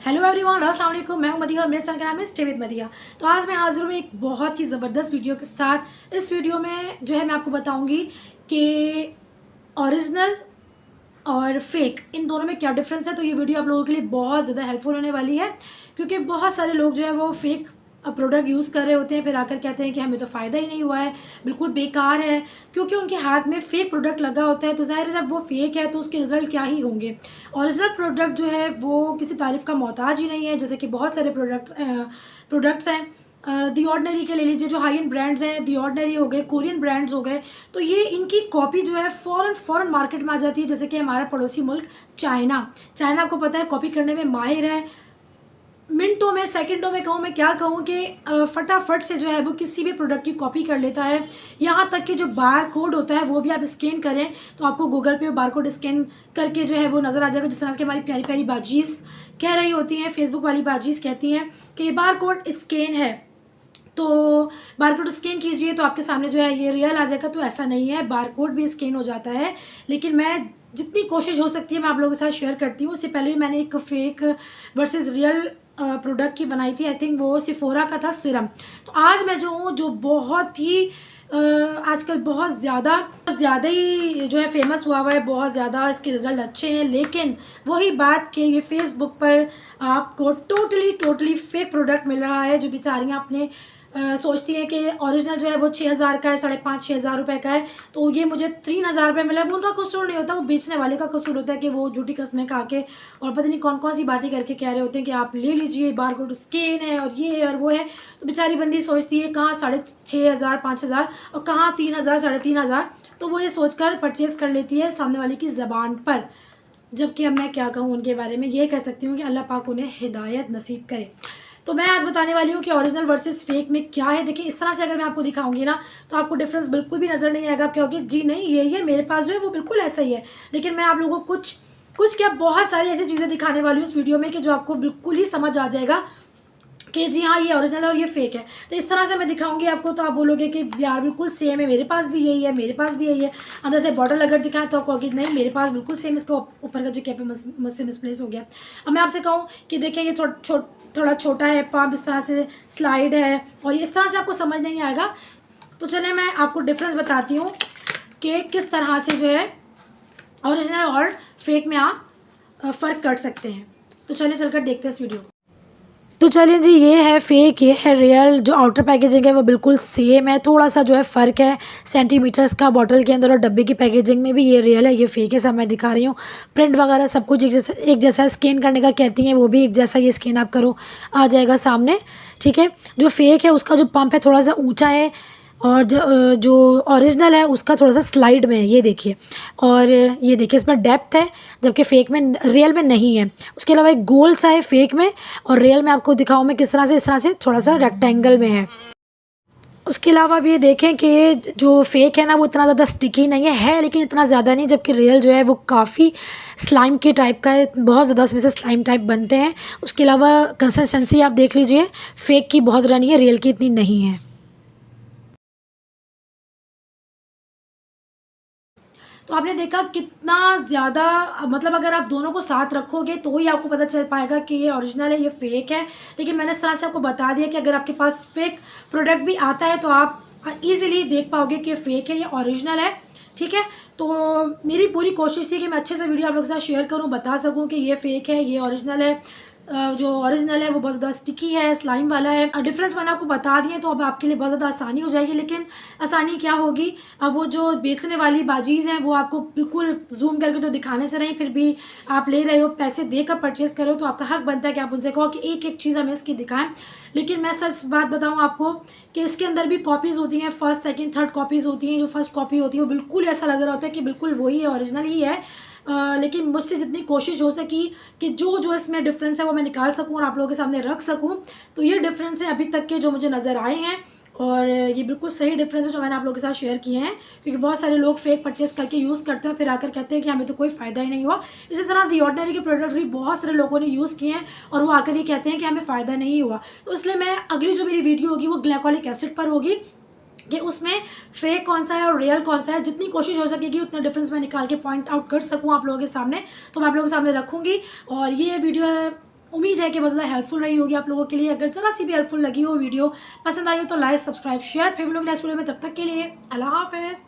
Hello everyone, अस्सलाम वालेकुम। मैं हूं मदिहा, मेरे चैनल का नाम है स्टे विद मदिहा। तो आज मैं हाजिर हूँ एक बहुत ही ज़बरदस्त वीडियो के साथ। इस वीडियो में जो है मैं आपको बताऊंगी कि ओरिजिनल और फेक इन दोनों में क्या डिफरेंस है। तो ये वीडियो आप लोगों के लिए बहुत ज़्यादा हेल्पफुल होने वाली है, क्योंकि बहुत सारे लोग जो है वो फेक प्रोडक्ट यूज़ कर रहे होते हैं, फिर आकर कहते हैं कि हमें तो फ़ायदा ही नहीं हुआ है, बिल्कुल बेकार है, क्योंकि उनके हाथ में फ़ेक प्रोडक्ट लगा होता है। तो ज़ाहिर है जब वो फेक है तो उसके रिज़ल्ट क्या ही होंगे। ओरिजिनल प्रोडक्ट जो है वो किसी तारीफ़ का मोहताज ही नहीं है। जैसे कि बहुत सारे प्रोडक्ट्स हैं, दी ऑर्डिनरी के ले लीजिए, जो हाई एंड ब्रांड्स हैं, दी ऑर्डिनरी हो गए, कोरियन ब्रांड्स हो गए, तो ये इनकी कॉपी जो है फ़ौरन मार्केट में आ जाती है। जैसे कि हमारा पड़ोसी मुल्क चाइना आपको पता है कॉपी करने में माहिर है। मिनटों में, सेकंडों में कहूँ, मैं क्या कहूँ कि फटाफट से जो है वो किसी भी प्रोडक्ट की कॉपी कर लेता है। यहाँ तक कि जो बार कोड होता है वो भी आप स्कैन करें तो आपको गूगल पे बार कोड स्कैन करके जो है वो नज़र आ जाएगा। जिस तरह से हमारी प्यारी प्यारी बाजीज़ कह रही होती हैं, फेसबुक वाली बाजीज़ कहती हैं कि बार कोड स्कैन है, तो बारकोड स्कैन कीजिए तो आपके सामने जो है ये रियल आ जाएगा। तो ऐसा नहीं है, बारकोड भी स्कैन हो जाता है। लेकिन मैं जितनी कोशिश हो सकती है मैं आप लोगों के साथ शेयर करती हूँ। उससे पहले भी मैंने एक फेक वर्सेस रियल प्रोडक्ट की बनाई थी, आई थिंक वो सिफोरा का था, सिरम। तो आज मैं जो हूँ, जो बहुत ही आजकल बहुत ज़्यादा ही जो है फेमस हुआ है, बहुत ज़्यादा इसके रिज़ल्ट अच्छे हैं। लेकिन वही बात कि ये फेसबुक पर आपको टोटली फेक प्रोडक्ट मिल रहा है। जो बेचारियाँ अपने सोचती है कि ओरिजिनल जो है वो 6,000 का है, 5,500-6,000 रुपये का है, तो ये मुझे 3,000 रुपये मिला। वो उनका कसूर नहीं होता, वो बेचने वाले का कसूर होता है कि वो झूठी कस्में खा के और पता नहीं कौन कौन सी बातें करके कह रहे होते हैं कि आप ले लीजिए, बारकोड स्कैन है और ये है और वो है। तो बेचारी बंदी सोचती है कहाँ 6,500 5,000 और कहाँ 3,000 3,500। तो वो ये सोचकर परचेज़ कर लेती है सामने वाले की ज़बान पर। जबकि अब मैं क्या कहूँ उनके बारे में, ये कह सकती हूँ कि अल्लाह पाक उन्हें हिदायत नसीब करे। तो मैं आज बताने वाली हूँ कि ओरिजिनल वर्सेस फेक में क्या है। देखिए, इस तरह से अगर मैं आपको दिखाऊंगी ना तो आपको डिफरेंस बिल्कुल भी नज़र नहीं आएगा। क्योंकि जी नहीं, ये मेरे पास जो है वो बिल्कुल ऐसा ही है। लेकिन मैं आप लोगों को कुछ क्या बहुत सारी ऐसी चीज़ें दिखाने वाली हूँ इस वीडियो में कि जो आपको बिल्कुल ही समझ आ जाएगा कि जी हाँ, ये ओरिजिनल है और ये फेक है। तो इस तरह से मैं दिखाऊंगी आपको तो आप बोलोगे कि यार बिल्कुल सेम है, मेरे पास भी यही है, मेरे पास भी यही है। अंदर से बॉटल अगर दिखाएं तो आपको कहोगे नहीं मेरे पास बिल्कुल सेम, इसका ऊपर का जो कैप है मुझसे मिसप्लेस हो गया। अब मैं आपसे कहूँ कि देखिए ये थोड़ा छोटा है, पंप इस तरह से स्लाइड है और इस तरह से आपको समझ नहीं आएगा। तो चलिए मैं आपको डिफरेंस बताती हूँ कि किस तरह से जो है ओरिजिनल और फेक में आप फ़र्क कर सकते हैं। तो चलिए चलकर देखते हैं इस वीडियो को। तो चलिए जी, ये है फेक, ये है रियल। जो आउटर पैकेजिंग है वो बिल्कुल सेम है, थोड़ा सा जो है फ़र्क है सेंटीमीटर्स का बॉटल के अंदर और डब्बे की पैकेजिंग में भी। ये रियल है, ये फेक है, सब मैं दिखा रही हूँ। प्रिंट वगैरह सब कुछ एक जैसा स्कैन करने का कहती हैं वो भी एक जैसा, ये स्कैन आप करो आ जाएगा सामने, ठीक है। जो फेक है उसका जो पंप है थोड़ा सा ऊँचा है और जो ओरिजिनल है उसका थोड़ा सा स्लाइड में है, ये देखिए। और ये देखिए इसमें डेप्थ है, जबकि फ़ेक में, रियल में नहीं है। उसके अलावा एक गोल सा है फ़ेक में, और रियल में आपको दिखाऊँ मैं किस तरह से, इस तरह से थोड़ा सा रेक्टेंगल में है। उसके अलावा अब ये देखें कि जो फ़ेक है ना वो इतना ज़्यादा स्टिकी नहीं है, लेकिन इतना ज़्यादा नहीं। जबकि रियल जो है वो काफ़ी स्लाइम के टाइप का है, बहुत ज़्यादा इसमें से स्लाइम टाइप बनते हैं। उसके अलावा कंसिस्टेंसी आप देख लीजिए, फ़ेक की बहुत रनी है, रियल की इतनी नहीं है। तो आपने देखा कितना ज़्यादा, मतलब अगर आप दोनों को साथ रखोगे तो ही आपको पता चल पाएगा कि ये ओरिजिनल है, ये फ़ेक है। लेकिन मैंने इस तरह से आपको बता दिया कि अगर आपके पास फ़ेक प्रोडक्ट भी आता है तो आप ईज़िली देख पाओगे कि ये फ़ेक है, ये ओरिजिनल है, ठीक है। तो मेरी पूरी कोशिश थी कि मैं अच्छे से वीडियो आप लोगों के साथ शेयर करूँ, बता सकूँ कि ये फ़ेक है, ये ओरिजिनल है। जो ओरिजिनल है वो बहुत ज़्यादा स्टिकी है, स्लाइम वाला है। डिफरेंस मैंने आपको बता दिए तो अब आपके लिए बहुत ज़्यादा आसानी हो जाएगी। लेकिन आसानी क्या होगी, अब वो जो बेचने वाली बाजीज़ हैं वो आपको बिल्कुल जूम करके तो दिखाने से नहीं, फिर भी आप ले रहे हो, पैसे देकर परचेज़ कर रहे हो, तो आपका हक बनता है कि आप उनसे कहो कि एक एक चीज़ हमें इसकी दिखाएं। लेकिन मैं सच बात बताऊँ आपको कि इसके अंदर भी कॉपीज़ होती हैं, फर्स्ट सेकंड थर्ड कॉपीज़ होती हैं। जो फर्स्ट कॉपी होती है वो बिल्कुल ऐसा लग रहा होता है कि बिल्कुल वही है, ओरिजिनल ही है। लेकिन मुझसे जितनी कोशिश हो सकी कि जो इसमें डिफरेंस है वो मैं निकाल सकूँ और आप लोगों के सामने रख सकूँ। तो ये डिफरेंस है अभी तक के जो मुझे नज़र आए हैं, और ये बिल्कुल सही डिफरेंस है जो मैंने आप लोगों के साथ शेयर किए हैं। क्योंकि बहुत सारे लोग फेक परचेज़ करके यूज़ करते हैं, फिर आकर कहते हैं कि हमें तो कोई फ़ायदा ही नहीं हुआ। इसी तरह दी ऑर्डिनरी के प्रोडक्ट्स भी बहुत सारे लोगों ने यूज़ किए हैं और वो आकर ये कहते हैं कि हमें फ़ायदा नहीं हुआ। तो इसलिए मैं अगली जो मेरी वीडियो होगी वो ग्लाइकोलिक एसिड पर होगी कि उसमें फेक कौन सा है और रियल कौन सा है। जितनी कोशिश हो सकेगी उतना डिफरेंस मैं निकाल के पॉइंट आउट कर सकूं आप लोगों के सामने, तो मैं आप लोगों के सामने रखूंगी। और ये वीडियो है उम्मीद है कि बहुत ज़्यादा हेल्पफुल रही होगी आप लोगों के लिए। अगर ज़रा सी भी हेल्पफुल लगी हो, वीडियो पसंद आई हो तो लाइक, सब्सक्राइब, शेयर। फिर मिलोगे नेक्स्ट वीडियो में, तब तक के लिए अल्लाह हाफ़िज़।